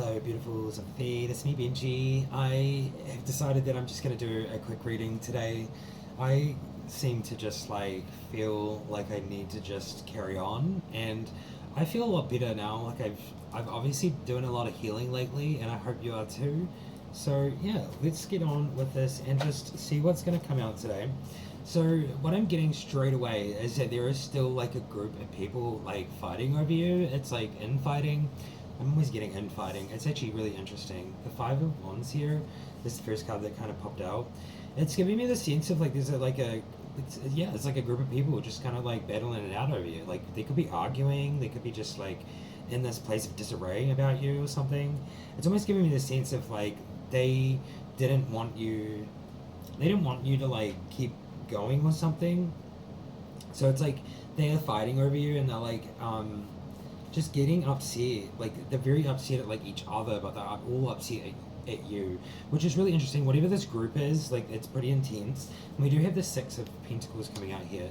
Hello, beautiful Sophie. This is me, Benji. I have decided that I'm just going to do a quick reading today. I seem to just feel like I need to just carry on, and I feel a lot better now. I've obviously doing a lot of healing lately, and I hope you are too. So yeah, let's get on with this and just see what's going to come out today. So what I'm getting straight away is that there is still like a group of people like fighting over you. It's like infighting. I'm always getting infighting. It's actually really interesting. The Five of Wands here, this is the first card that kind of popped out. It's giving me the sense of like there's it's like a group of people just kind of like battling it out over you. Like they could be arguing, they could be just like in this place of disarray about you or something. It's almost giving me the sense of like they didn't want you they didn't want you to like keep going with something. So it's like they are fighting over you and they're just getting upset. Like they're very upset at like each other, but they're all upset at you, which is really interesting. Whatever this group is, like it's pretty intense. And we do have the Six of Pentacles coming out here.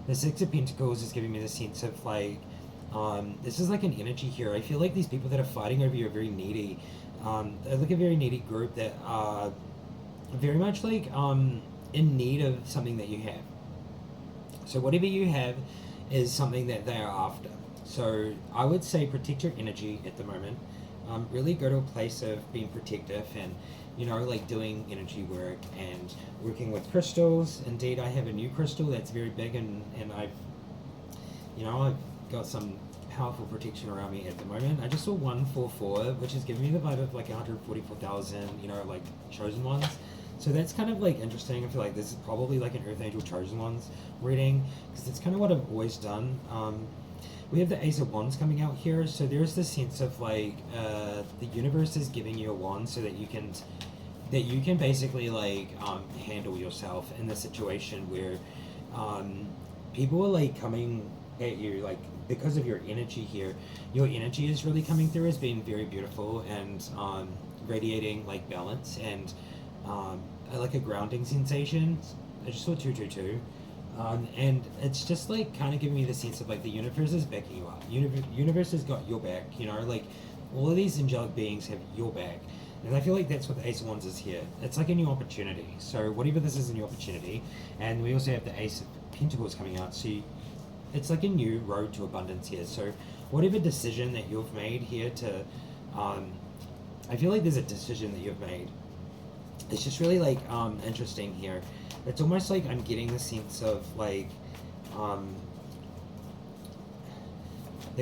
The Six of Pentacles is giving me the sense of this is like an energy here. I feel like these people that are fighting over you are very needy. They're like a very needy group that are very much in need of something that you have. So whatever you have is something that they are after. So I would say protect your energy at the moment. Really go to a place of being protective and, like doing energy work and working with crystals. Indeed, I have a new crystal that's very big and I've got some powerful protection around me at the moment. I just saw 144, which is giving me the vibe of like 144,000, like chosen ones. So that's kind of like interesting. I feel like this is probably like an Earth Angel Chosen Ones reading because it's kind of what I've always done. We have the Ace of Wands coming out here, so there's this sense of the universe is giving you a wand so that you can basically handle yourself in the situation where people are like coming at you like because of your energy here. Your energy is really coming through as being very beautiful and radiating like balance and like a grounding sensation. I just saw 222. And it's just like kind of giving me the sense of like the universe is backing you up. Universe has got your back, like all of these angelic beings have your back. And I feel like that's what the Ace of Wands is here. It's like a new opportunity. So whatever this is a new opportunity. And we also have the Ace of Pentacles coming out. So it's like a new road to abundance here. So whatever decision that you've made here I feel like there's a decision that you've made. It's just really interesting here. It's almost like I'm getting the sense of the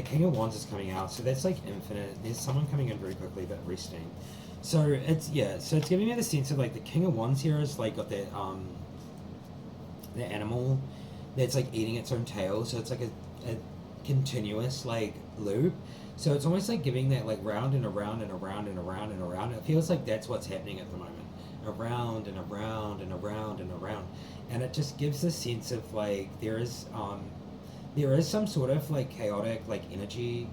King of Wands is coming out, so that's like infinite. There's someone coming in very quickly but resting. So it's giving me the sense of like the King of Wands here is like got that the animal that's like eating its own tail, so it's like a continuous like loop. So it's almost like giving that like round and around and around and around and around. It feels like that's what's happening at the moment. Around and around and around and around, and it just gives this sense of like there is some sort of like chaotic like energy,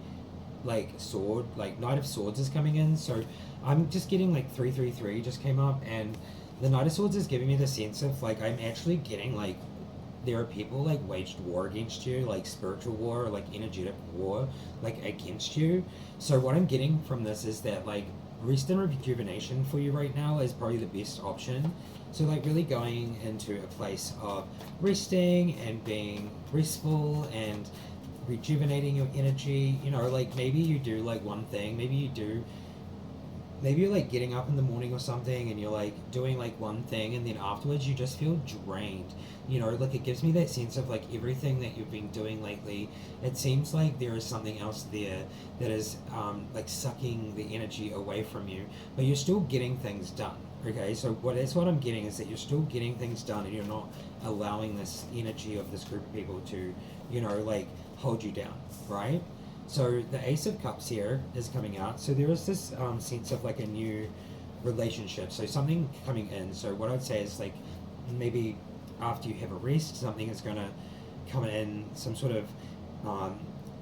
like sword, like Knight of Swords is coming in. So I'm just getting like 333 just came up, and the Knight of Swords is giving me the sense of like I'm actually getting like there are people like waged war against you, like spiritual war or like energetic war like against you. So what I'm getting from this is that like rest and rejuvenation for you right now is probably the best option. So like really going into a place of resting and being restful and rejuvenating your energy. Like maybe you do like one thing, maybe you're like getting up in the morning or something and you're like doing like one thing and then afterwards you just feel drained. Like it gives me that sense of like everything that you've been doing lately, it seems like there is something else there that is like sucking the energy away from you, but you're still getting things done. Okay, so that's what I'm getting is that you're still getting things done and you're not allowing this energy of this group of people to, like hold you down, right? So the Ace of Cups here is coming out. So there is this sense of like a new relationship. So something coming in. So what I'd say is like maybe after you have a rest, something is going to come in, some sort of,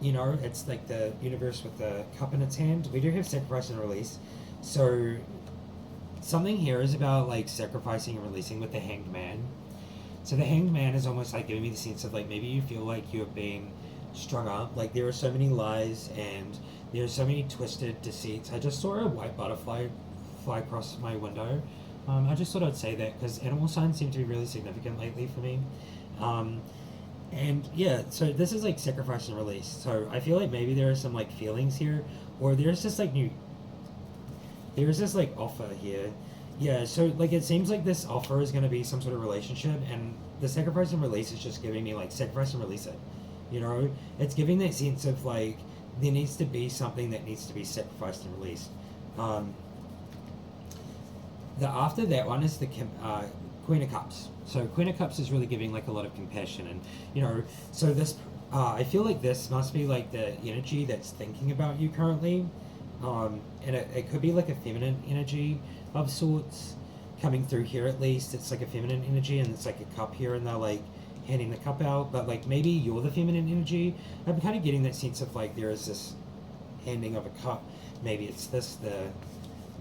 it's like the universe with the cup in its hand. We do have sacrifice and release. So something here is about like sacrificing and releasing with the Hanged Man. So the Hanged Man is almost like giving me the sense of like maybe you feel like you're being strung up, like there are so many lies and There's so many twisted deceits. I just saw a white butterfly fly across my window. I just thought I'd say that because animal signs seem to be really significant lately for me. Um, and yeah, so this is like sacrifice and release. So I feel like maybe there are some like feelings here, or there's this like offer here. Yeah, so like it seems like this offer is gonna be some sort of relationship, and the sacrifice and release is just giving me like sacrifice and release it. You know, it's giving that sense of like there needs to be something that needs to be sacrificed and released. Um, the after that one is the Queen of Cups. So Queen of Cups is really giving like a lot of compassion, and you know, so this I feel like this must be like the energy that's thinking about you currently, and it could be like a feminine energy of sorts coming through here at least. It's like a feminine energy, and it's like a cup here, and they're like handing the cup out, but like maybe you're the feminine energy. I'm kind of getting that sense of like there is this handing of a cup. Maybe it's this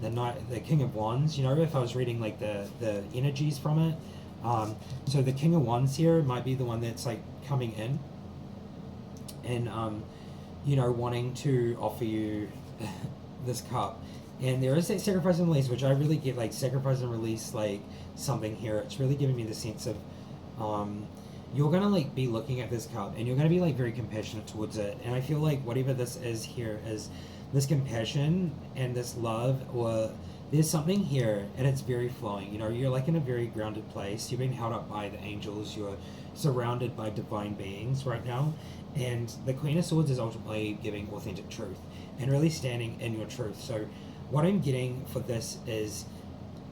the knight, the King of Wands. You know, if I was reading like the energies from it, so the King of Wands here might be the one that's like coming in, and you know, wanting to offer you this cup. And there is that sacrifice and release, which I really get like sacrifice and release, like something here. It's really giving me the sense of um, you're gonna like be looking at this cup and you're gonna be like very compassionate towards it. And I feel like whatever this is here is this compassion and this love, or there's something here and it's very flowing. You know, you're like in a very grounded place. You're being held up by the angels. You're surrounded by divine beings right now. And the Queen of Swords is ultimately giving authentic truth and really standing in your truth. So what I'm getting for this is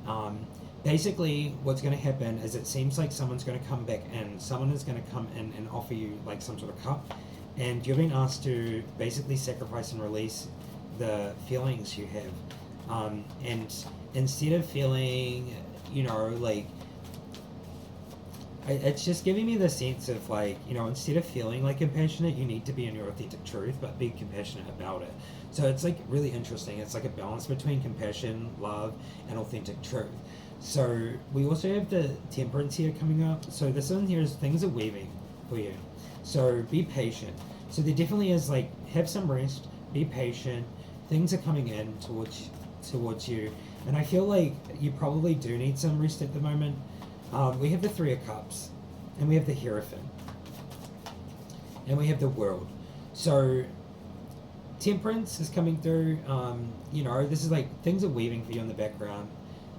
um, basically what's going to happen is it seems like someone's going to come back in. Someone is going to come in and offer you like some sort of cup, and you're being asked to basically sacrifice and release the feelings you have. And instead of feeling, you know, like it's just giving me the sense of like, you know, instead of feeling like compassionate, you need to be in your authentic truth, but be compassionate about it. So it's like really interesting. It's like a balance between compassion, love, and authentic truth. So we also have the temperance here coming up. So this one here is things are weaving for you. So be patient. So there definitely is like have some rest, be patient. Things are coming in towards you, and I feel like you probably do need some rest at the moment. We have the Three of Cups, and we have the Hierophant, and we have the World. So temperance is coming through. You know, this is like things are weaving for you in the background.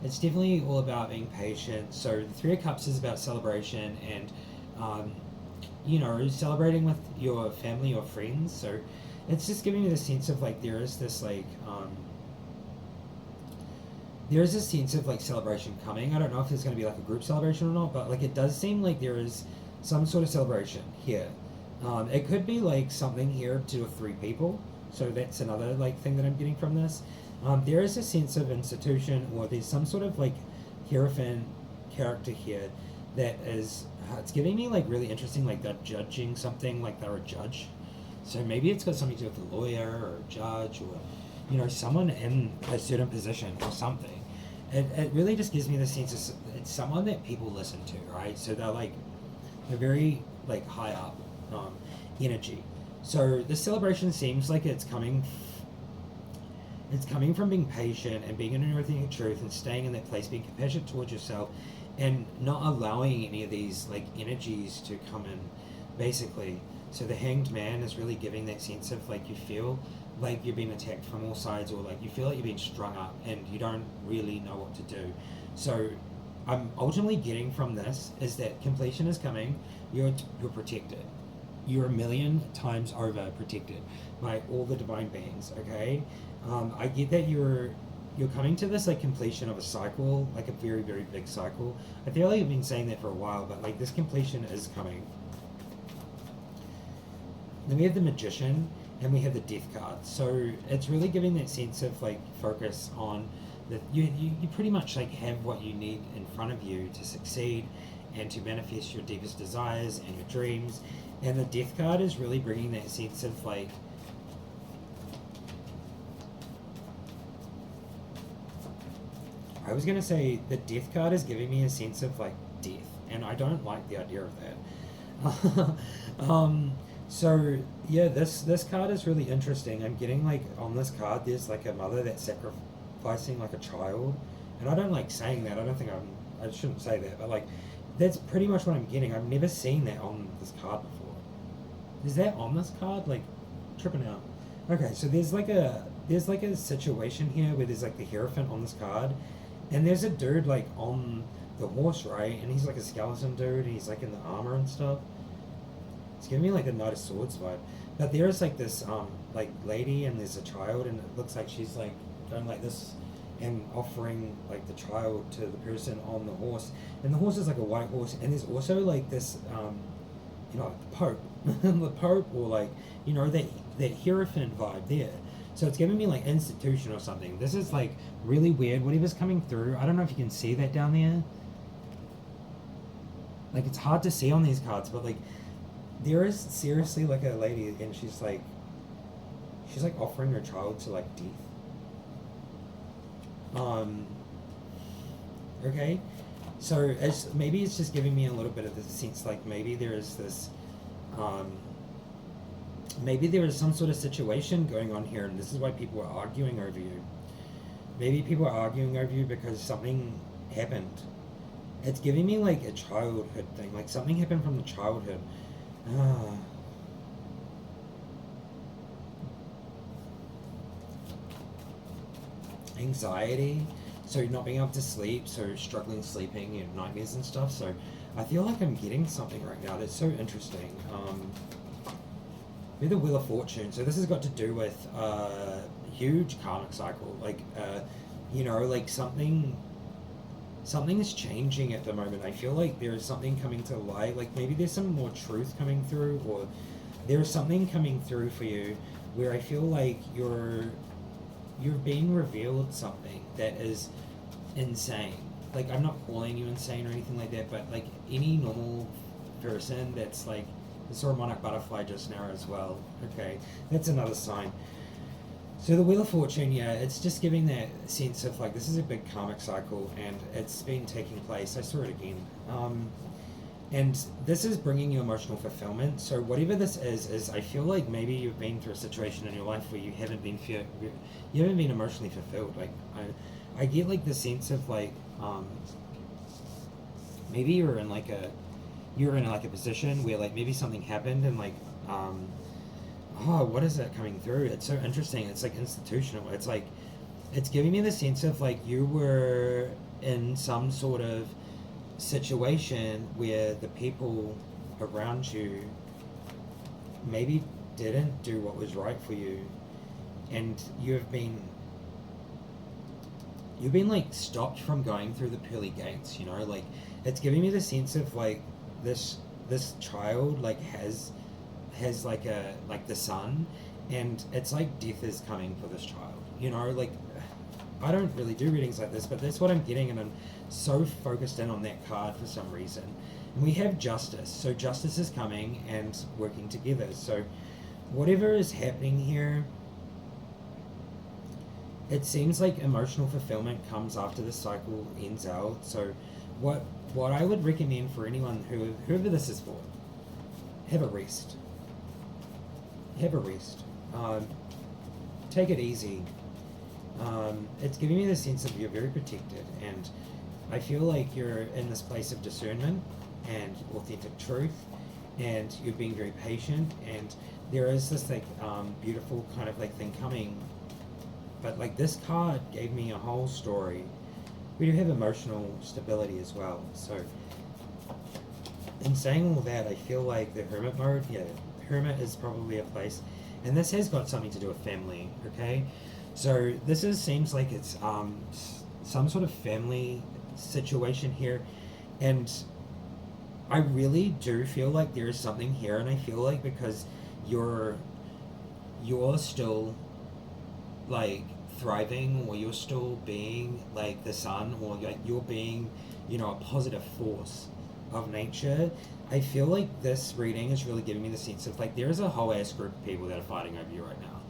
It's definitely all about being patient. So the Three of Cups is about celebration and you know, celebrating with your family or friends. So it's just giving me the sense of like there is this like there is a sense of like celebration coming. I don't know if it's going to be like a group celebration or not, but like it does seem like there is some sort of celebration here. It could be like something here to 2 or 3 people. So that's another like thing that I'm getting from this. There is a sense of institution, or there's some sort of like Hierophant character here that is it's giving me like really interesting, like they're judging something, like they're a judge. So maybe it's got something to do with a lawyer or a judge, or you know, someone in a certain position or something. It really just gives me the sense it's someone that people listen to, right? So they're very like high up energy. So this celebration seems like it's coming from being patient and being in your authentic truth and staying in that place, being compassionate towards yourself, and not allowing any of these like energies to come in, basically. So the Hanged Man is really giving that sense of like you feel like you're being attacked from all sides, or like you feel like you're being strung up and you don't really know what to do. So I'm ultimately getting from this is that completion is coming. You're protected. You're a million times over protected by all the divine beings. Okay, I get that you're coming to this like completion of a cycle, like a very very big cycle. I feel like I've been saying that for a while, but like this completion is coming. Then we have the Magician, and we have the Death card. So it's really giving that sense of like focus on that you pretty much like have what you need in front of you to succeed and to manifest your deepest desires and your dreams. And the Death card is really bringing that sense of like I was gonna say the Death card is giving me a sense of like death, and I don't like the idea of that. So yeah, this card is really interesting. I'm getting like on this card, there's like a mother that's sacrificing like a child, and I don't like saying that. I don't think I shouldn't say that, but like that's pretty much what I'm getting. I've never seen that on this card before. Is that on this card? Like tripping out. Okay, so there's like a situation here where there's like the Hierophant on this card, and there's a dude like on the horse, right? And he's like a skeleton dude. And he's like in the armor and stuff. It's giving me like a Knight of Swords vibe. But there's like this like lady and there's a child and it looks like she's like going like this and offering like the child to the person on the horse. And the horse is like a white horse and there's also like this you know, like the Pope. The Pope or like, you know, that Hierophant vibe there. So it's giving me like institution or something. This is like really weird. Whatever's coming through, I don't know if you can see that down there. Like it's hard to see on these cards, but like there is seriously like a lady and she's like offering her child to like death. Um okay. So as maybe it's just giving me a little bit of the sense like maybe there is this um maybe there is some sort of situation going on here and this is why people are arguing over you. Maybe people are arguing over you because something happened. It's giving me like a childhood thing, like something happened from the childhood. Ah. Anxiety, so not being able to sleep, so struggling sleeping, you know, nightmares and stuff. So I feel like I'm getting something right now that's so interesting. With the Wheel of Fortune, so this has got to do with huge karmic cycle, like you know, like something is changing at the moment. I feel like there is something coming to light, like maybe there's some more truth coming through, or there is something coming through for you where I feel like you're being revealed something that is insane. Like I'm not calling you insane or anything like that, but like any normal person that's like I saw a monarch butterfly just now as well. Okay, that's another sign. So the Wheel of Fortune, yeah, it's just giving that sense of like this is a big karmic cycle and it's been taking place. I saw it again. And this is bringing you emotional fulfillment. So whatever this is I feel like maybe you've been through a situation in your life where you haven't been you haven't been emotionally fulfilled. Like I get like the sense of like maybe you're in like a position where like maybe something happened and like oh, what is that coming through? It's so interesting. It's like institutional. It's like it's giving me the sense of like you were in some sort of situation where the people around you maybe didn't do what was right for you and you've been like stopped from going through the pearly gates, you know, like it's giving me the sense of like this child like has like the sun and it's like death is coming for this child, you know, like I don't really do readings like this, but that's what I'm getting, and I'm so focused in on that card for some reason. And we have justice, so justice is coming and working together. So whatever is happening here, it seems like emotional fulfillment comes after the cycle ends out. So what I would recommend for anyone whoever this is for, have a rest. Have a rest. Take it easy. It's giving me the sense of you're very protected, and I feel like you're in this place of discernment and authentic truth, and you're being very patient, and there is this like beautiful kind of like thing coming. But like this card gave me a whole story. We do have emotional stability as well. So in saying all that, I feel like the hermit mode, yeah, hermit is probably a place, and this has got something to do with family. Okay, so seems like it's some sort of family situation here, and I really do feel like there is something here, and I feel like because you're still like thriving, or you're still being like the sun, or like you're being, you know, a positive force of nature. I feel like this reading is really giving me the sense of like there is a whole ass group of people that are fighting over you right now.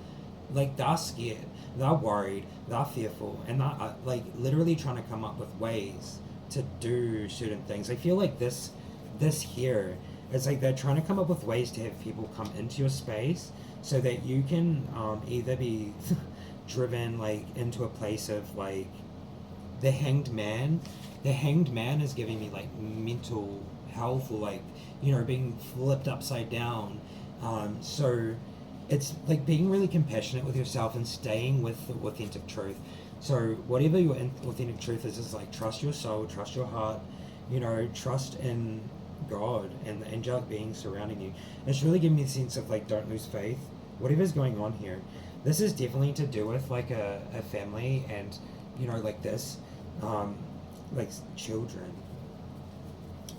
Like they're scared, they're worried, they're fearful, and they're like literally trying to come up with ways to do certain things. I feel like this here It's like they're trying to come up with ways to have people come into your space so that you can either be driven like into a place of like the hanged man. The hanged man is giving me like mental health or like, you know, being flipped upside down. So it's like being really compassionate with yourself and staying with the authentic truth. So whatever your authentic truth is like trust your soul, trust your heart, you know, trust in God and the angelic beings surrounding you. It's really giving me a sense of like don't lose faith. Whatever's going on here, this is definitely to do with like a family and, you know, like this, like children.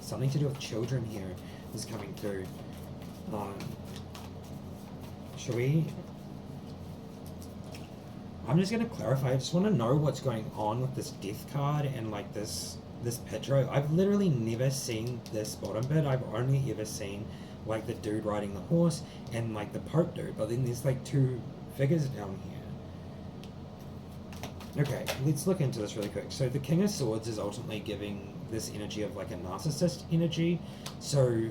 Something to do with children here is coming through. Should we? I'm just gonna clarify. I just want to know what's going on with this death card and like this picture. I've literally never seen this bottom bit. I've only ever seen like the dude riding the horse and like the Pope dude. But then there's like two figures down here. Okay, let's look into this really quick. So the King of Swords is ultimately giving this energy of like a narcissist energy. So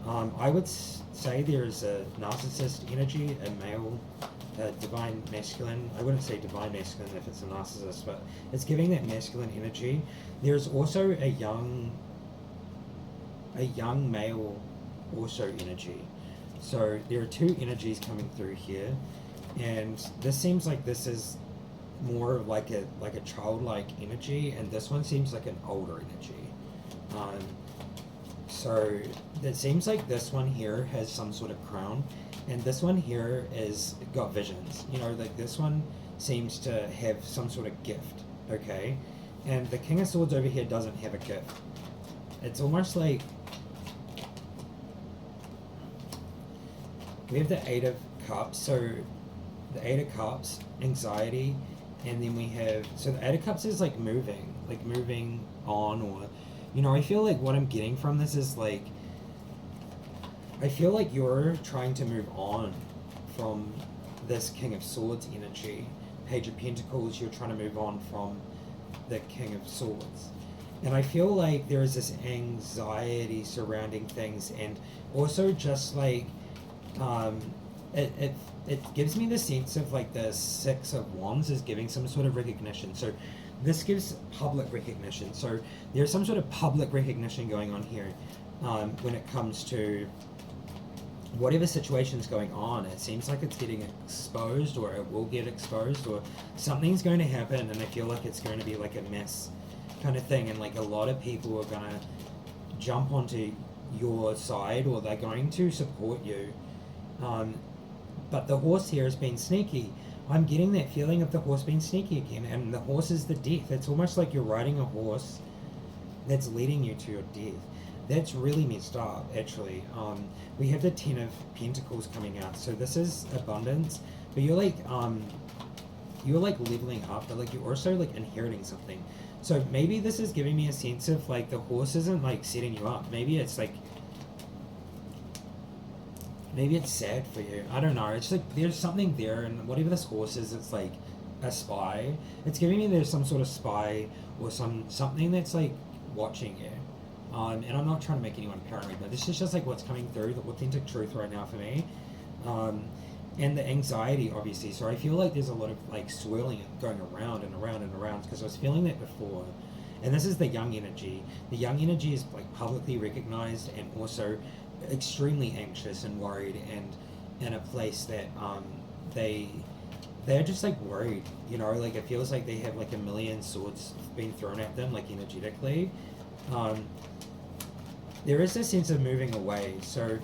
I would say there's a narcissist energy, a male, divine masculine. I wouldn't say divine masculine if it's a narcissist, but it's giving that masculine energy. There's also a young male also energy. So there are two energies coming through here, and this seems like this is more like a childlike energy, and this one seems like an older energy. So it seems like this one here has some sort of crown, and this one here is got visions. You know, like this one seems to have some sort of gift, okay? And the King of Swords over here doesn't have a gift. It's almost like we have the Eight of Cups, so the Eight of Cups, anxiety, and then we have, so the Eight of Cups is like moving on, or, you know, I feel like what I'm getting from this is like, I feel like you're trying to move on from this King of Swords energy. Page of Pentacles, you're trying to move on from the King of Swords. And I feel like there is this anxiety surrounding things, and also just like, it gives me the sense of like the Six of Wands is giving some sort of recognition. So this gives public recognition. So there's some sort of public recognition going on here when it comes to whatever situation's going on. It seems like it's getting exposed, or it will get exposed, or something's going to happen, and I feel like it's going to be like a mess kind of thing, and like a lot of people are going to jump onto your side, or they're going to support you. But the horse here has been sneaky. I'm getting that feeling of the horse being sneaky again, and the horse is the death. It's almost like you're riding a horse that's leading you to your death. That's really messed up, actually. We have the Ten of Pentacles coming out, so this is abundance, but you're like leveling up, but like you're also like inheriting something. So maybe this is giving me a sense of like the horse isn't like setting you up. Maybe it's like, maybe it's sad for you. I don't know. It's like there's something there, and whatever this horse is, it's like a spy. It's giving me there's some sort of spy or something that's like watching you. And I'm not trying to make anyone paranoid, but this is just like what's coming through, the authentic truth right now for me. And the anxiety, obviously. So I feel like there's a lot of like swirling and going around and around and around, because I was feeling that before. And this is the young energy. The young energy is like publicly recognized, and also extremely anxious and worried, and in a place that they're just like worried, you know, like it feels like they have like a million swords being thrown at them, like energetically. There is a sense of moving away. So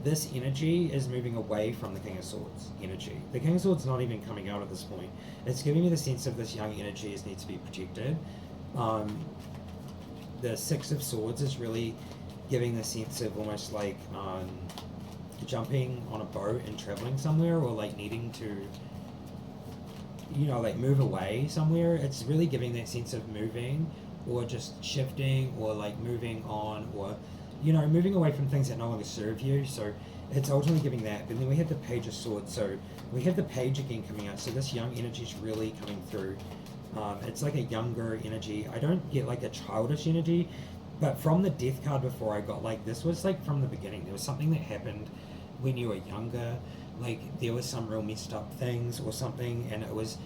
this energy is moving away from the King of Swords energy. The King of Swords not even coming out at this point. It's giving me the sense of this young energy needs to be protected. The Six of Swords is really giving the sense of almost like jumping on a boat and traveling somewhere, or like needing to, you know, like move away somewhere. It's really giving that sense of moving, or just shifting, or like moving on, or, you know, moving away from things that no longer serve you. So it's ultimately giving that. But then we have the Page of Swords, so we have the Page again coming out. So this young energy is really coming through. It's like a younger energy. I don't get like a childish energy. But from the death card before, I got like this was like from the beginning. There was something that happened when you were younger. Like there was some real messed up things or something, and it was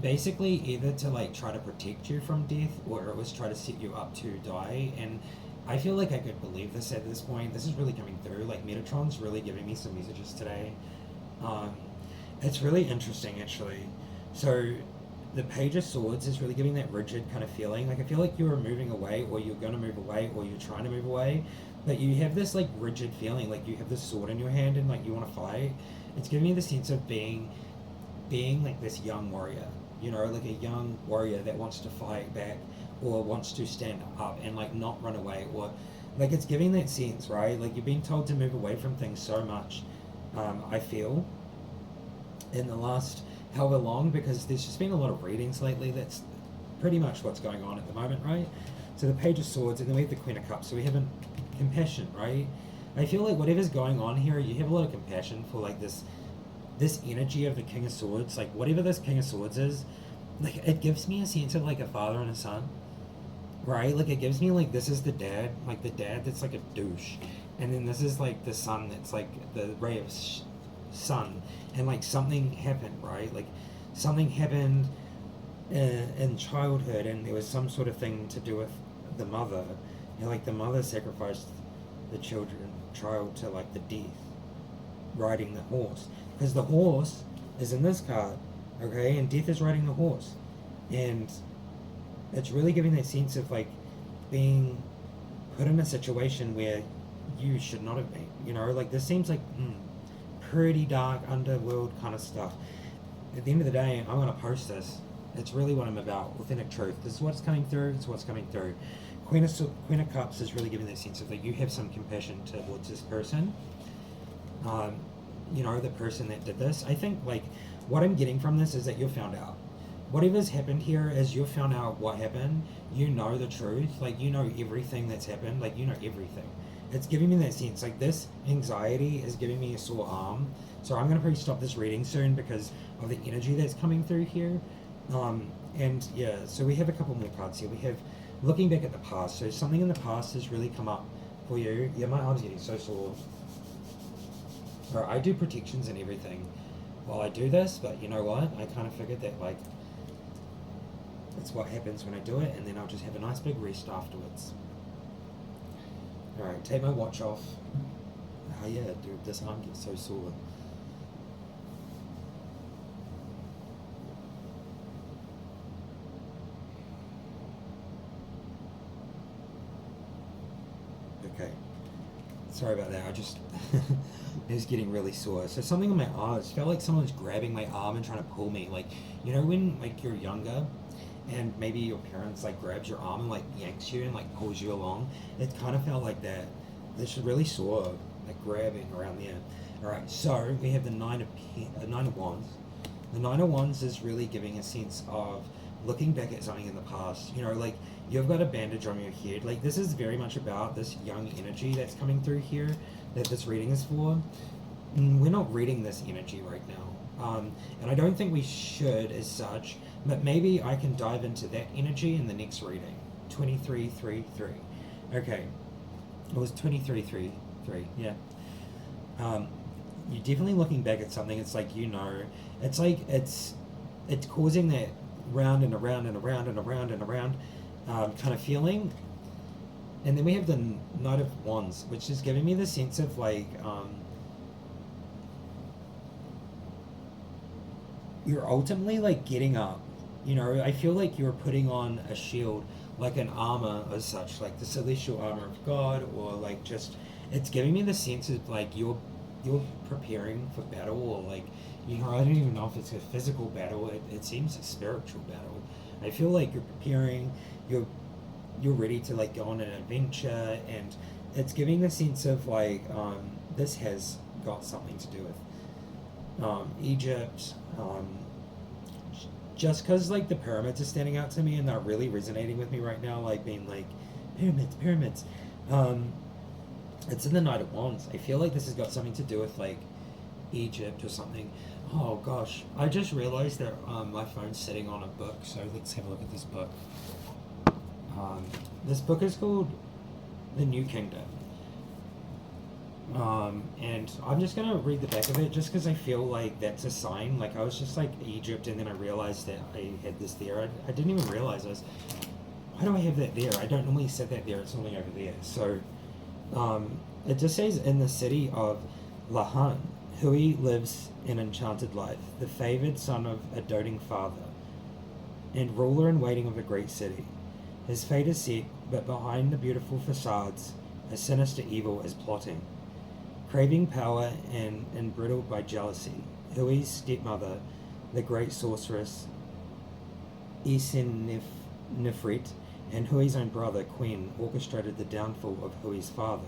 basically either to like try to protect you from death, or it was try to set you up to die. And I feel like I could believe this at this point. This is really coming through. Like Metatron's really giving me some messages today. Um, it's really interesting actually. So the Page of Swords is really giving that rigid kind of feeling. Like I feel like you're moving away, or you're going to move away, or you're trying to move away, but you have this like rigid feeling, like you have this sword in your hand and like you want to fight. It's giving me the sense of being like this young warrior, you know, like a young warrior that wants to fight back or wants to stand up and like not run away, or like it's giving that sense, right? Like you're being told to move away from things so much. I feel in the last however long, because there's just been a lot of readings lately. That's pretty much what's going on at the moment, right? So the Page of Swords, and then we have the Queen of Cups. So we have compassion, right? I feel like whatever's going on here, you have a lot of compassion for like this energy of the King of Swords. Like whatever this King of Swords is, like it gives me a sense of like a father and a son, right? Like it gives me like this is the dad, like the dad that's like a douche, and then this is like the son that's like the ray of sun, and like something happened, right? Like something happened in childhood, and there was some sort of thing to do with the mother, and like the mother sacrificed the child to like the death, riding the horse, because the horse is in this card, okay, and death is riding the horse, and it's really giving that sense of like being put in a situation where you should not have been, you know, like this seems like pretty dark underworld kind of stuff. At the end of the day, I'm going to post this. It's really what I'm about, authentic truth. This is what's coming through. It's what's coming through. Queen of Cups is really giving that sense of like you have some compassion towards this person. You know, the person that did this. I think like what I'm getting from this is that you've found out. Whatever's happened here is you've found out what happened. You know the truth. Like you know everything that's happened. Like you know everything. It's giving me that sense. Like this anxiety is giving me a sore arm. So I'm gonna probably stop this reading soon because of the energy that's coming through here. And yeah, so we have a couple more cards here. We have looking back at the past. So something in the past has really come up for you. Yeah, my arm's getting so sore. Alright, I do protections and everything while I do this, but you know what? I kind of figured that like that's what happens when I do it, and then I'll just have a nice big rest afterwards. Alright, take my watch off. Oh yeah, dude, this arm gets so sore. Okay. Sorry about that, I just it was getting really sore. So something on my arm, it felt like someone was grabbing my arm and trying to pull me. Like, you know when like you're younger and maybe your parents like grabs your arm and like yanks you and like pulls you along? It kind of felt like that. This is really sore, like grabbing around there. Alright, so we have the Nine of Wands. The Nine of Wands is really giving a sense of looking back at something in the past. You know, like you've got a bandage on your head. Like this is very much about this young energy that's coming through here that this reading is for. We're not reading this energy right now. And I don't think we should as such, but maybe I can dive into that energy in the next reading. 2333. Okay. It was 2333, yeah. You're definitely looking back at something. It's like, you know, it's like it's causing that round and around and around and around and around kind of feeling. And then we have the Knight of Wands, which is giving me the sense of like you're ultimately like getting up. You know, I feel like you're putting on a shield, like an armor as such, like the celestial armor of God, or like just it's giving me the sense of like you're preparing for battle, or like, you know, I don't even know if it's a physical battle. It seems a spiritual battle. I feel like you're preparing, you're ready to like go on an adventure, and it's giving the sense of like this has got something to do with Egypt. Just because like the pyramids are standing out to me and they're really resonating with me right now, like being like pyramids. It's in the Knight of Wands. I feel like this has got something to do with like Egypt or something. Oh gosh, I just realized that my phone's sitting on a book, so let's have a look at this book. This book is called the New Kingdom. And I'm just gonna read the back of it just because I feel like that's a sign. Like I was just like Egypt, and then I realized that I had this there. I didn't even realize I was. Why do I have that there? I don't normally set that there. It's normally over there. So, it just says in the city of Lahan, Hui lives an enchanted life, the favored son of a doting father, and ruler in waiting of a great city. His fate is set, but behind the beautiful facades, a sinister evil is plotting. Craving power and embrittled by jealousy, Hui's stepmother, the great sorceress Isin-Nifrit, and Hui's own brother, Quen, orchestrated the downfall of Hui's father,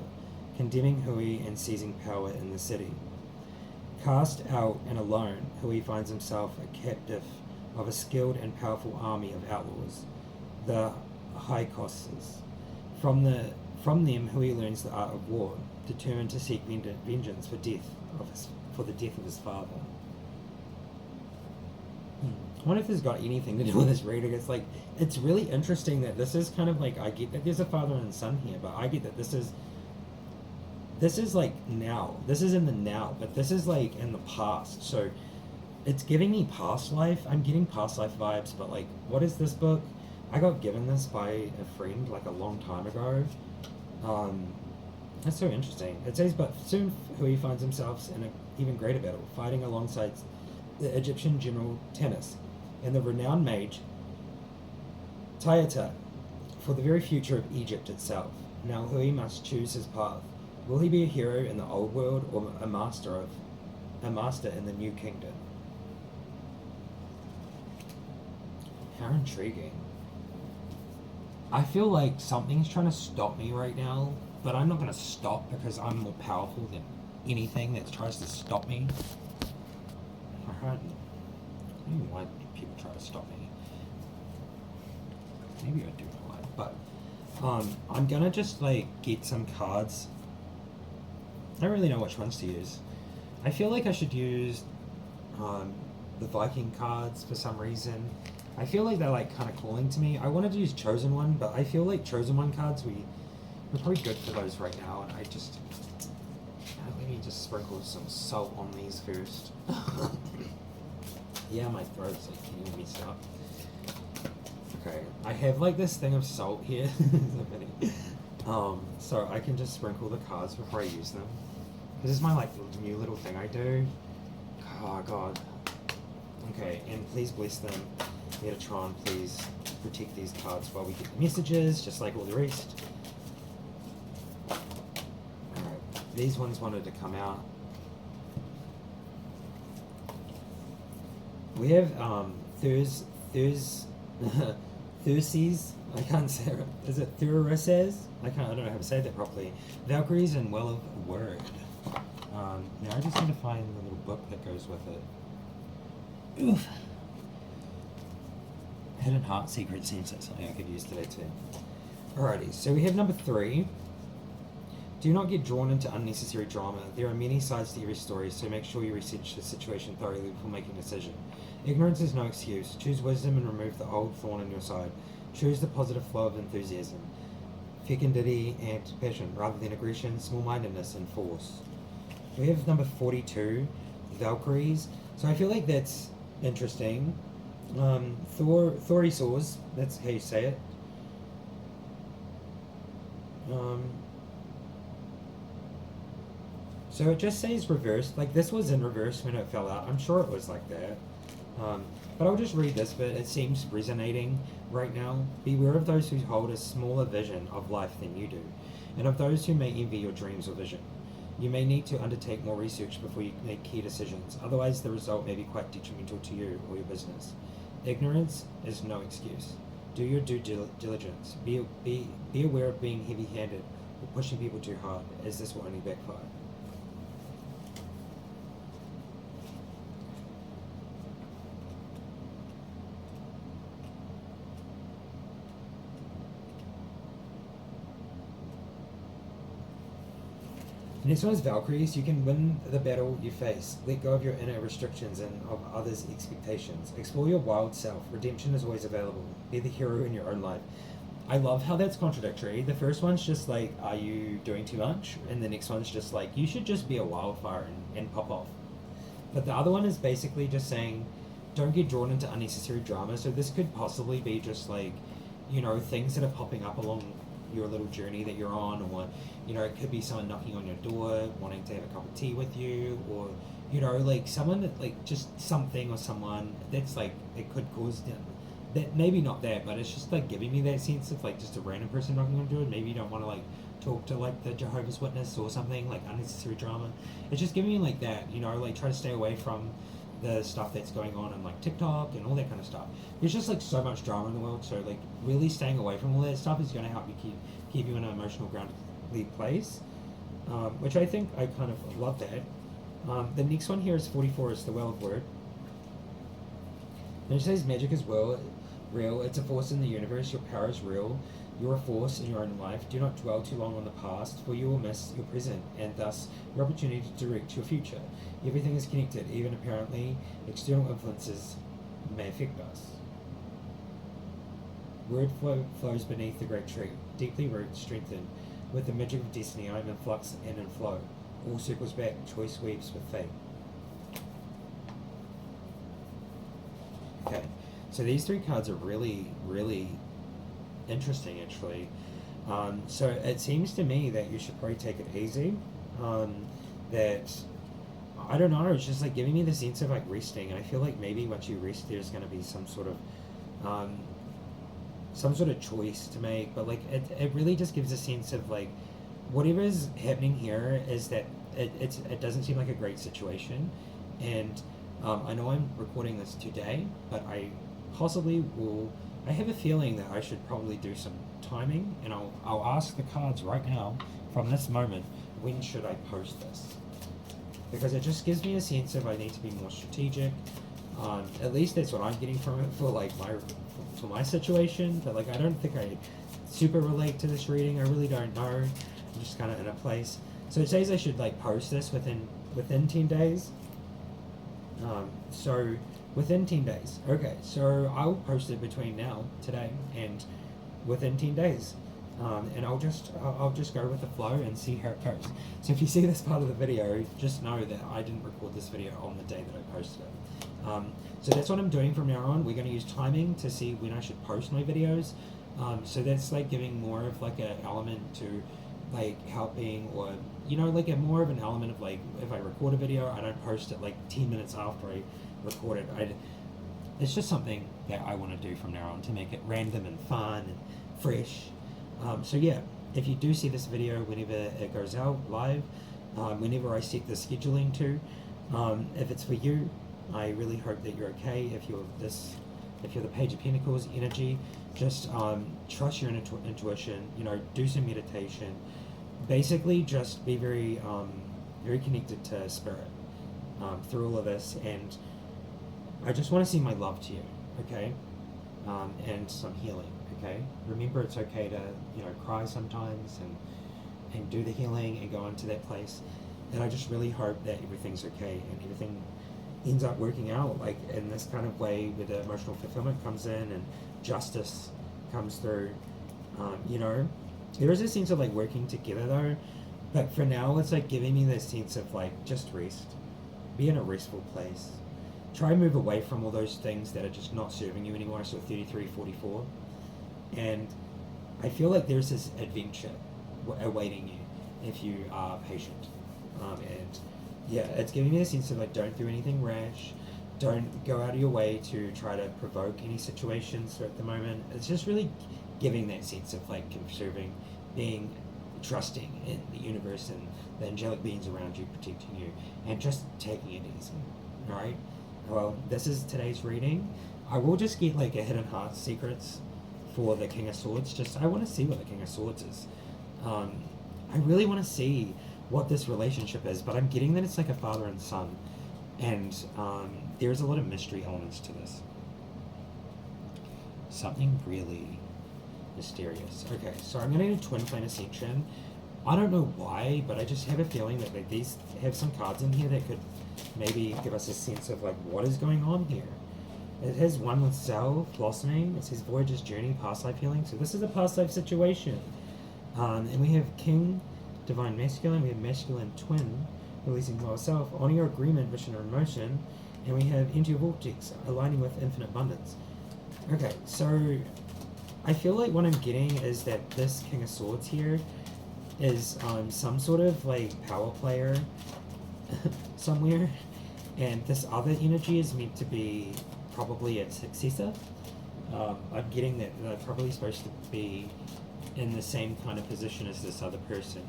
condemning Hui and seizing power in the city. Cast out and alone, Hui finds himself a captive of a skilled and powerful army of outlaws, the Hyksos. From them, Hui learns the art of war, determined to seek vengeance for the death of his father. I wonder if this has got anything to do with this reading. It's like, it's really interesting that this is kind of like, I get that there's a father and son here, but I get that this is like now. This is in the now, but this is like in the past. So it's giving me past life. I'm getting past life vibes, but like, what is this book? I got given this by a friend like a long time ago. That's so interesting. It says, but soon Hui finds himself in an even greater battle, fighting alongside the Egyptian general Tanis and the renowned mage Tayata for the very future of Egypt itself. Now Hui must choose his path. Will he be a hero in the old world or a master in the new kingdom? How intriguing. I feel like something's trying to stop me right now, but I'm not going to stop because I'm more powerful than anything that tries to stop me. I don't even why people try to stop me. Maybe I do know why, but I'm gonna just like get some cards. I don't really know which ones to use. I feel like I should use the Viking cards for some reason. I feel like they're like kind of calling to me. I wanted to use Chosen One, but I feel like Chosen One cards we're probably good for those right now. And I just let me just sprinkle some salt on these first. Yeah, my throat's like getting messed up. Okay, I have like this thing of salt here. So I can just sprinkle the cards before I use them. This is my like new little thing I do. Oh god. Okay, and please bless them. Metatron, please protect these cards while we get the messages, just like all the rest. Alright, these ones wanted to come out. We have Thyrses. I can't say it. Is it Thyrses? I don't know how to say that properly. Valkyries and Well of Word. Now I just need to find the little book that goes with it. Oof. Hidden Heart Secret seems like something I could use today too. Alrighty, so we have number 3. Do not get drawn into unnecessary drama. There are many sides to every story, so make sure you research the situation thoroughly before making a decision. Ignorance is no excuse. Choose wisdom and remove the old thorn on your side. Choose the positive flow of enthusiasm, fecundity, and passion, rather than aggression, small-mindedness, and force. We have number 42, Valkyries. So I feel like that's interesting. Thorisaurs, that's how you say it. So it just says reversed. Like this was in reverse when it fell out. I'm sure it was like that. But I'll just read this bit. It seems resonating right now. Beware of those who hold a smaller vision of life than you do, and of those who may envy your dreams or vision. You may need to undertake more research before you make key decisions. Otherwise, the result may be quite detrimental to you or your business. Ignorance is no excuse. Do your due diligence. Be aware of being heavy-handed or pushing people too hard, as this will only backfire. Next one is Valkyries. You can win the battle you face. Let go of your inner restrictions and of others' expectations. Explore your wild self. Redemption is always available. Be the hero in your own life. I love how that's contradictory. The first one's just like, are you doing too much? And the next one's just like, you should just be a wildfire and pop off. But the other one is basically just saying, don't get drawn into unnecessary drama. So this could possibly be just like, you know, things that are popping up along your little journey that you're on, or, you know, it could be someone knocking on your door, wanting to have a cup of tea with you, or, you know, like someone that, like, just something or someone that's like, it could cause them. That maybe not that, but it's just like giving me that sense of like just a random person knocking on your door. Maybe you don't want to like talk to like the Jehovah's Witness or something, like unnecessary drama. It's just giving me like that, you know, like try to stay away from the stuff that's going on like TikTok and all that kind of stuff. There's just like so much drama in the world, so like really staying away from all that stuff is going to help you keep you in an emotional grounded place, which I think I kind of love that. The next one here is 44, is the Well of Word. And it says magic is real. It's a force in the universe. Your power is real. You're a force in your own life. Do not dwell too long on the past, for you will miss your present and thus your opportunity to direct your future. Everything is connected, even apparently external influences may affect us. Word flows beneath the great tree, deeply rooted, strengthened. With the magic of destiny, I am in flux and in flow. All circles back, choice weaves with fate. Okay, so these three cards are really, really interesting, actually. So it seems to me that you should probably take it easy. That, I don't know, it's just like giving me the sense of like resting, and I feel like maybe once you rest, there's going to be some sort of choice to make. But like it really just gives a sense of like whatever is happening here is that it doesn't seem like a great situation, and I know I'm recording this today, but I have a feeling that I should probably do some timing, and I'll ask the cards right now, from this moment, when should I post this? Because it just gives me a sense of I need to be more strategic. At least that's what I'm getting from it for like my situation. But like I don't think I super relate to this reading. I really don't know. I'm just kind of in a place. So it says I should like post this within 10 days. So within 10 days. Okay, so I'll post it between today, and within 10 days. And I'll just go with the flow and see how it goes. So if you see this part of the video, just know that I didn't record this video on the day that I posted it. So that's what I'm doing from now on. We're going to use timing to see when I should post my videos. So that's like giving more of like an element to like helping, or you know, like a more of an element of like if I record a video, I don't post it like 10 minutes after I record it. It's just something that I want to do from now on to make it random and fun and fresh. So yeah, if you do see this video whenever it goes out live, whenever I set the scheduling to, if it's for you, I really hope that you're okay. If you're the Page of Pentacles energy, just trust your intuition. You know, do some meditation. Basically, just be very, very connected to spirit through all of this, and I just want to see my love to you, okay, and some healing. Okay, remember it's okay to, you know, cry sometimes and do the healing and go into that place. And I just really hope that everything's okay and everything ends up working out like in this kind of way where the emotional fulfillment comes in and justice comes through. You know, there is a sense of like working together though, but for now it's like giving me this sense of like just rest, be in a restful place, try and move away from all those things that are just not serving you anymore. So 33, 44. And I feel like there's this adventure awaiting you if you are patient. And yeah, it's giving me a sense of like, don't do anything rash. Don't go out of your way to try to provoke any situations at the moment. It's just really giving that sense of like conserving, being trusting in the universe and the angelic beings around you protecting you, and just taking it easy. Alright? Well, this is today's reading. I will just get like a hidden heart secrets for the King of Swords. Just I want to see what the King of Swords is. I really want to see what this relationship is, but I'm getting that it's like a father and son, and there's a lot of mystery elements to this. Something really mysterious. Okay, so I'm going to do Twin Flame Ascension. I don't know why, but I just have a feeling that like, these have some cards in here that could maybe give us a sense of like what is going on here. It has one with Cell blossoming. It says Voyager's journey, past life healing. So this is a past life situation. And we have King, divine masculine. We have masculine twin, releasing lower self. Honor your agreement, mission or emotion. And we have into your vortex, aligning with infinite abundance. Okay, so I feel like what I'm getting is that this King of Swords here is some sort of like power player somewhere, and this other energy is meant to be probably its successor. I'm getting that they're probably supposed to be in the same kind of position as this other person,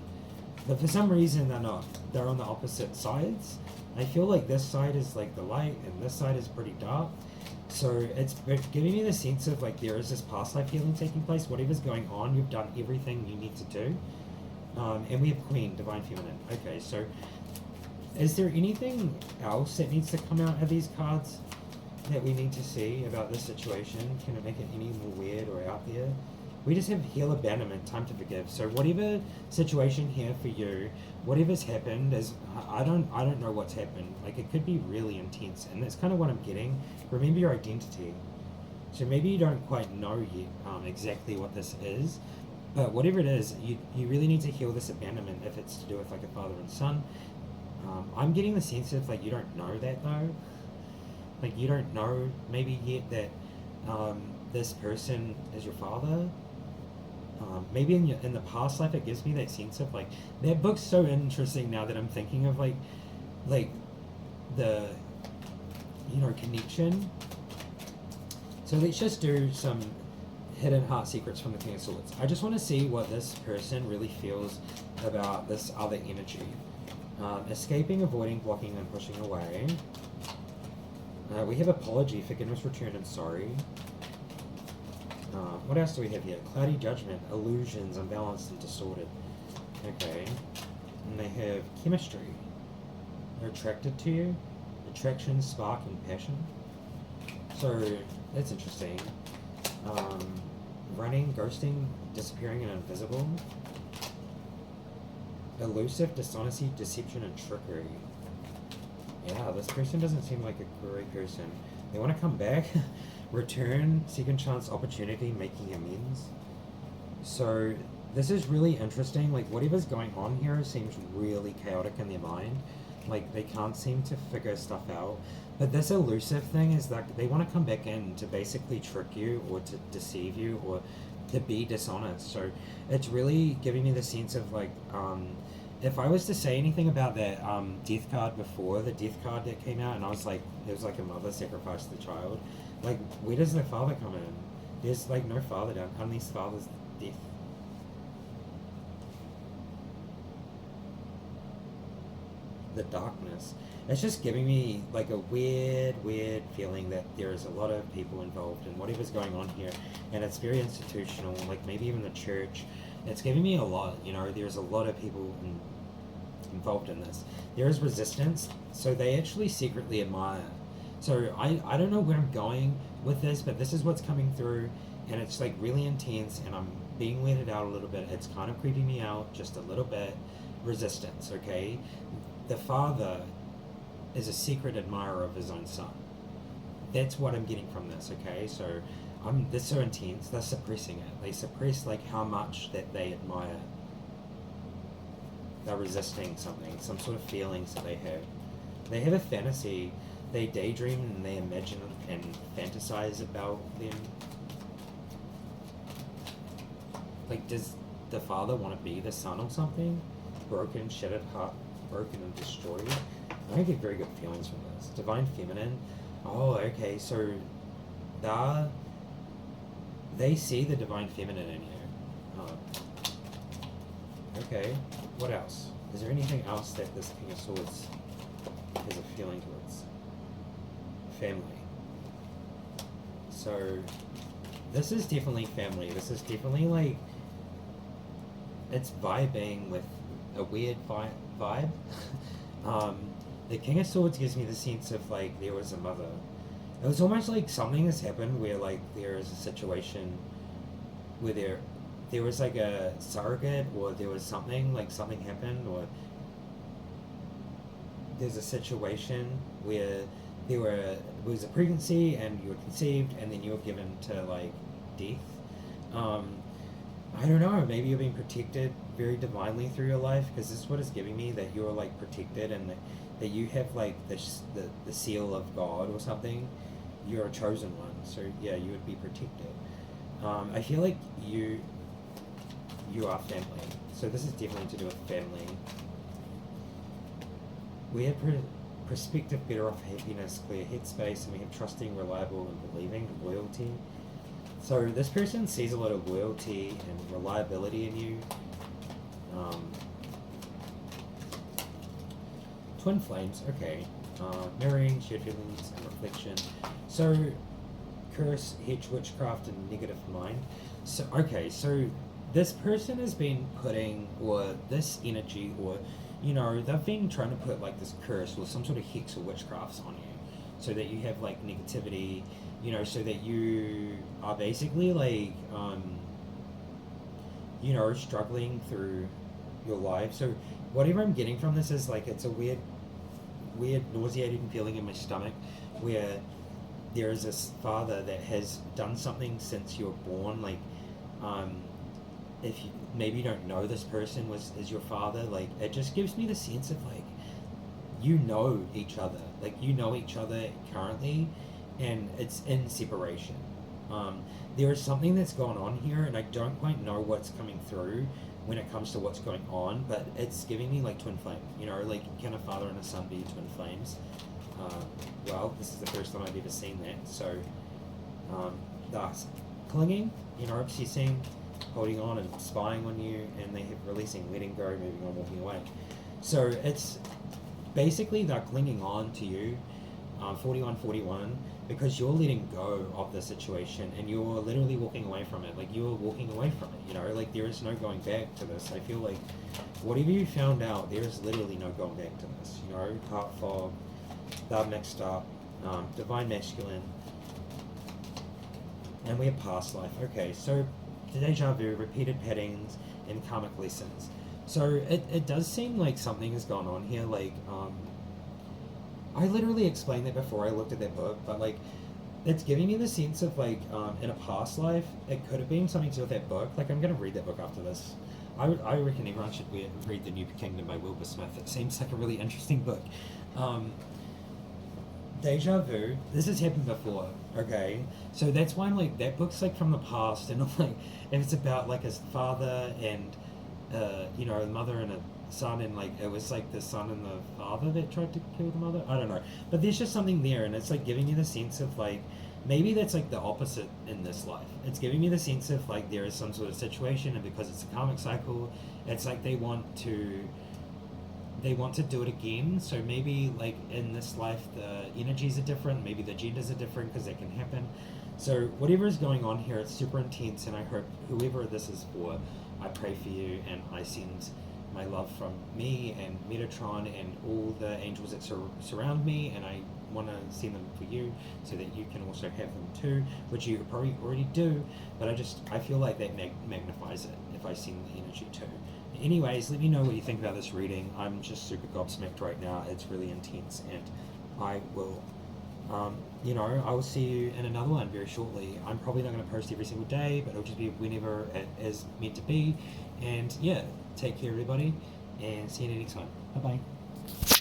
but for some reason they're not. They're on the opposite sides. I feel like this side is like the light and this side is pretty dark. So it's giving me the sense of like there is this past life healing taking place. Whatever's going on, you've done everything you need to do. And we have Queen, Divine Feminine. Okay, so is there anything else that needs to come out of these cards that we need to see about this situation? Can it make it any more weird or out there? We just have Heal, Abandonment, Time to Forgive. So whatever situation here for you, whatever's happened is I don't know what's happened. Like it could be really intense, and that's kind of what I'm getting. Remember your identity. So maybe you don't quite know yet exactly what this is, but whatever it is, you really need to heal this abandonment if it's to do with like a father and son. I'm getting the sense of like you don't know that though. Like you don't know maybe yet that this person is your father. Maybe in the past life it gives me that sense of like that book's so interesting now that I'm thinking of like the connection. So let's just do some hidden heart secrets from the King of Swords. I just want to see what this person really feels about this other energy. Escaping, avoiding, blocking, and pushing away. We have apology, forgiveness, return, and sorry. What else do we have here? Cloudy judgment, illusions, unbalanced and distorted. Okay. And they have chemistry. They're attracted to you. Attraction, spark, and passion. So, that's interesting. Running, ghosting, disappearing, and invisible. Elusive, dishonesty, deception, and trickery. Yeah, this person doesn't seem like a great person. They want to come back, return, second chance opportunity, making amends. So this is really interesting. Like whatever's going on here seems really chaotic in their mind. Like they can't seem to figure stuff out. But this elusive thing is that they want to come back in to basically trick you or to deceive you or to be dishonest. So it's really giving me the sense of like if I was to say anything about that death card before, the death card that came out, and I was like, it was like a mother sacrificed the child. Like, where does the father come in? There's like no father down, unless father's death. The darkness. It's just giving me like a weird feeling that there is a lot of people involved in whatever's going on here, and it's very institutional, like maybe even the church. It's giving me a lot, there's a lot of people involved in this. There is resistance, so they actually secretly admire. So I don't know where I'm going with this, but this is what's coming through, and it's like really intense, and I'm being weirded out a little bit. It's kind of creeping me out just a little bit. Resistance, okay? The father is a secret admirer of his own son. That's what I'm getting from this, okay? So they're so intense, they're suppressing it. They suppress like how much that they admire. They're resisting something, some sort of feelings that they have. They have a fantasy, they daydream and they imagine and fantasize about them. Like, does the father want to be the son or something? Broken, shattered heart, broken and destroyed. I don't get very good feelings from this. Divine Feminine. Oh, okay, so they see the Divine Feminine in you. Okay, what else? Is there anything else that this King of Swords has a feeling towards? Family. So, this is definitely family. This is definitely like, it's vibing with a weird vibe. The King of Swords gives me the sense of like there was a mother. It was almost like something has happened where like there is a situation where there was like a surrogate, or there was something happened, or there's a situation where there were was a pregnancy and you were conceived and then you were given to like death. Um, I don't know. Maybe you're being protected very divinely through your life, because this is what it's giving me, that you're like protected, and that you have like the seal of God or something. You're a chosen one, so yeah, you would be protected. I feel like you are family, so this is definitely to do with family. We have perspective, better off, happiness, clear headspace, and we have trusting, reliable, and believing, loyalty. So this person sees a lot of loyalty and reliability in you. Um, Twin flames, okay. Mirroring, shared feelings, and reflection. So, curse, hedge, witchcraft, and negative mind. So, okay, so this person has been putting, or this energy, or, they've been trying to put like this curse or some sort of hex or witchcrafts on you, so that you have like negativity, so that you are basically like, struggling through your life. So whatever I'm getting from this is like, it's a weird nauseating feeling in my stomach, where there is this father that has done something since you were born. Like, if you maybe you don't know this person is your father, like it just gives me the sense of like, each other, like each other currently, and it's in separation. There is something that's going on here, and I don't quite know what's coming through when it comes to what's going on, but it's giving me like twin flame. Like, can a father and a son be twin flames? Well, this is the first time I've ever seen that. So, thus, clinging, obsessing, holding on and spying on you, and they have releasing, letting go, moving on, walking away. So it's basically they're clinging on to you, 4141, because you're letting go of the situation and you're literally walking away from it. Like, you're walking away from it, like there is no going back to this. I feel like whatever you found out, there is literally no going back to this. Heart fog, they're mixed up, divine masculine, and we have past life. Okay, so deja vu, repeated patterns, and karmic lessons. So it does seem like something has gone on here. Like, I literally explained that before I looked at that book, but like, it's giving me the sense of like, in a past life, it could have been something to do with that book. Like, I'm going to read that book after this. I reckon everyone should read The New Kingdom by Wilbur Smith. It seems like a really interesting book. Deja vu, this has happened before, okay? So that's why I'm like, that book's like from the past, and I'm like, if it's about like his father and, the mother and a son, and like, it was like the son and the father that tried to kill the mother? I don't know. But there's just something there, and it's like giving you the sense of like, maybe that's like the opposite in this life. It's giving me the sense of like, there is some sort of situation, and because it's a karmic cycle, it's like they want to do it again. So maybe like in this life the energies are different, maybe the genders are different, because that can happen. So whatever is going on here, it's super intense, and I hope whoever this is for, I pray for you, and I send my love from me and Metatron and all the angels that surround me, and I want to send them for you so that you can also have them too, which you probably already do, but I feel like that magnifies it if I send the energy too. Anyways, let me know what you think about this reading. I'm just super gobsmacked right now. It's really intense, and I will, I will see you in another one very shortly. I'm probably not going to post every single day, but it'll just be whenever it is meant to be. And yeah, take care, everybody, and see you next time. Bye bye.